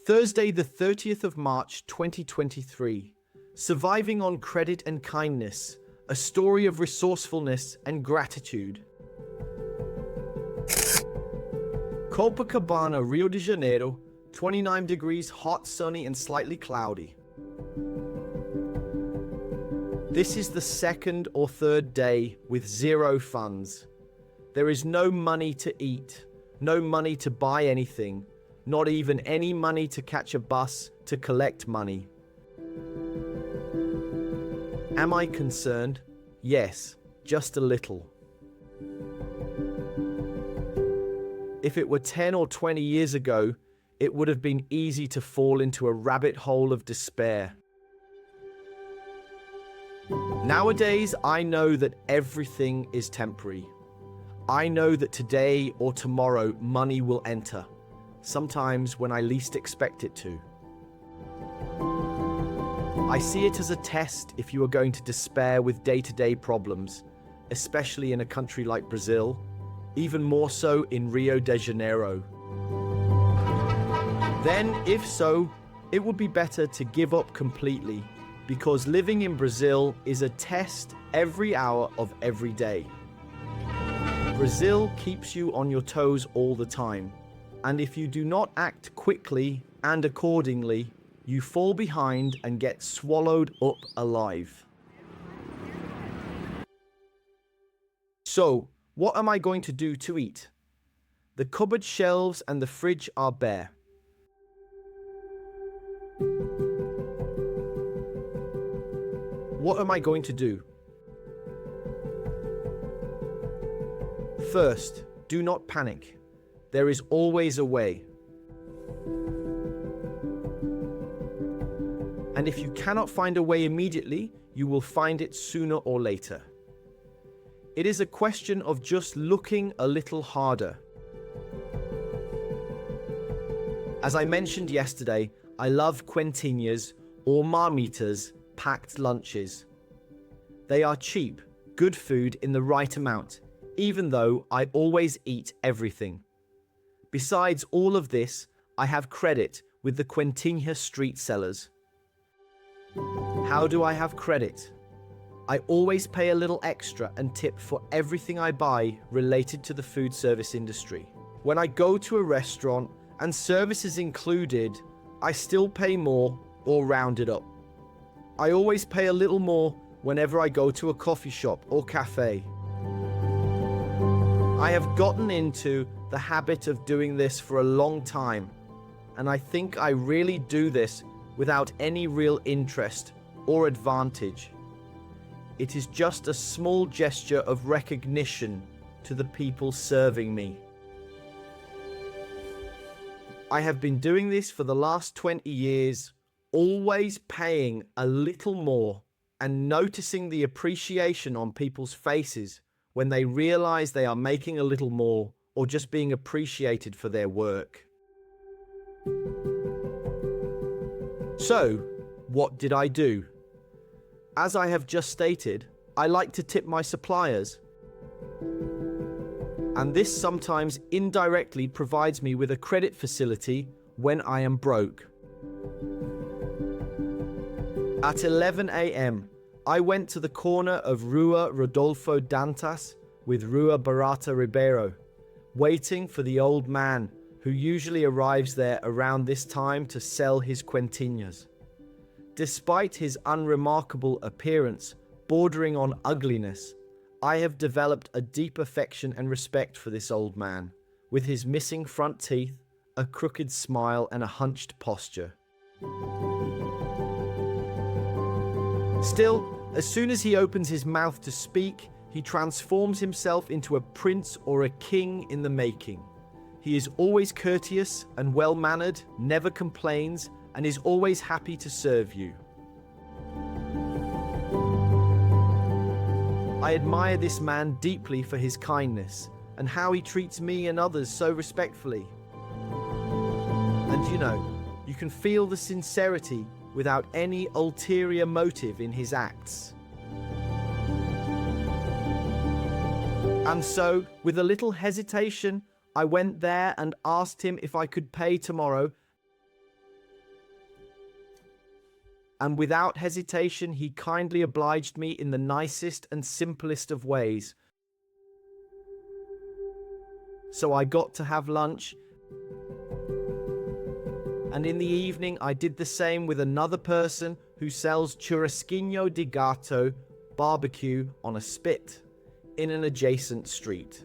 Thursday, the 30th of March, 2023. Surviving on credit and kindness, a story of resourcefulness and gratitude. Copacabana, Rio de Janeiro, 29 degrees, hot, sunny, and slightly cloudy. This is the second or third day with zero funds. There is no money to eat, no money to buy anything, not even any money to catch a bus to collect money. Am I concerned? Yes, just a little. If it were 10 or 20 years ago, it would have been easy to fall into a rabbit hole of despair. Nowadays, I know that everything is temporary. I know that today or tomorrow money will enter, sometimes when I least expect it to. I see it as a test if you are going to despair with day-to-day problems, especially in a country like Brazil, even more so in Rio de Janeiro. Then, if so, it would be better to give up completely, because living in Brazil is a test every hour of every day. Brazil keeps you on your toes all the time, and if you do not act quickly and accordingly, you fall behind and get swallowed up alive. So, what am I going to do to eat? The cupboard shelves and the fridge are bare. What am I going to do? First, do not panic. There is always a way. And if you cannot find a way immediately, you will find it sooner or later. It is a question of just looking a little harder. As I mentioned yesterday, I love quentinhas or marmitas, packed lunches. They are cheap, good food in the right amount, even though I always eat everything. Besides all of this, I have credit with the quentinha street sellers. How do I have credit? I always pay a little extra and tip for everything I buy related to the food service industry. When I go to a restaurant and services included, I still pay more or round it up. I always pay a little more whenever I go to a coffee shop or cafe. I have gotten into the habit of doing this for a long time, and I think I really do this without any real interest or advantage. It is just a small gesture of recognition to the people serving me. I have been doing this for the last 20 years, always paying a little more and noticing the appreciation on people's faces when they realize they are making a little more or just being appreciated for their work. So, what did I do? As I have just stated, I like to tip my suppliers. And this sometimes indirectly provides me with a credit facility when I am broke. At 11 a.m., I went to the corner of Rua Rodolfo Dantas with Rua Barata Ribeiro, waiting for the old man who usually arrives there around this time to sell his quentinhas. Despite his unremarkable appearance, bordering on ugliness, I have developed a deep affection and respect for this old man, with his missing front teeth, a crooked smile, and a hunched posture. Still, as soon as he opens his mouth to speak, he transforms himself into a prince or a king in the making. He is always courteous and well-mannered, never complains, and is always happy to serve you. I admire this man deeply for his kindness and how he treats me and others so respectfully. And you can feel the sincerity without any ulterior motive in his acts. And so, with a little hesitation, I went there and asked him if I could pay tomorrow. and without hesitation, he kindly obliged me in the nicest and simplest of ways. So I got to have lunch, and in the evening I did the same with another person who sells churrasquinho de gato barbecue on a spit in an adjacent street.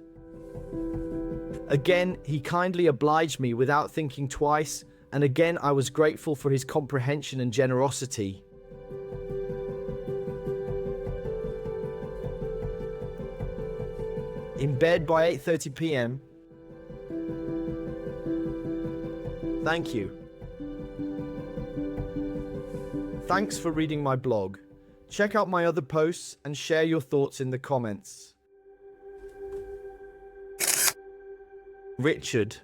Again, he kindly obliged me without thinking twice, and again I was grateful for his comprehension and generosity. In bed by 8:30 p.m. Thank you. Thanks for reading my blog. Check out my other posts and share your thoughts in the comments. Richard.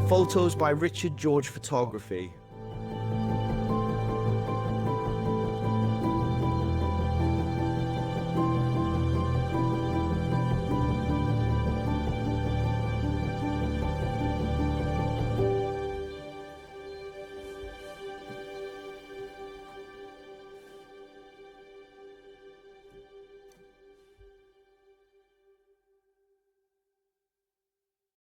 Photos by Richard George Photography.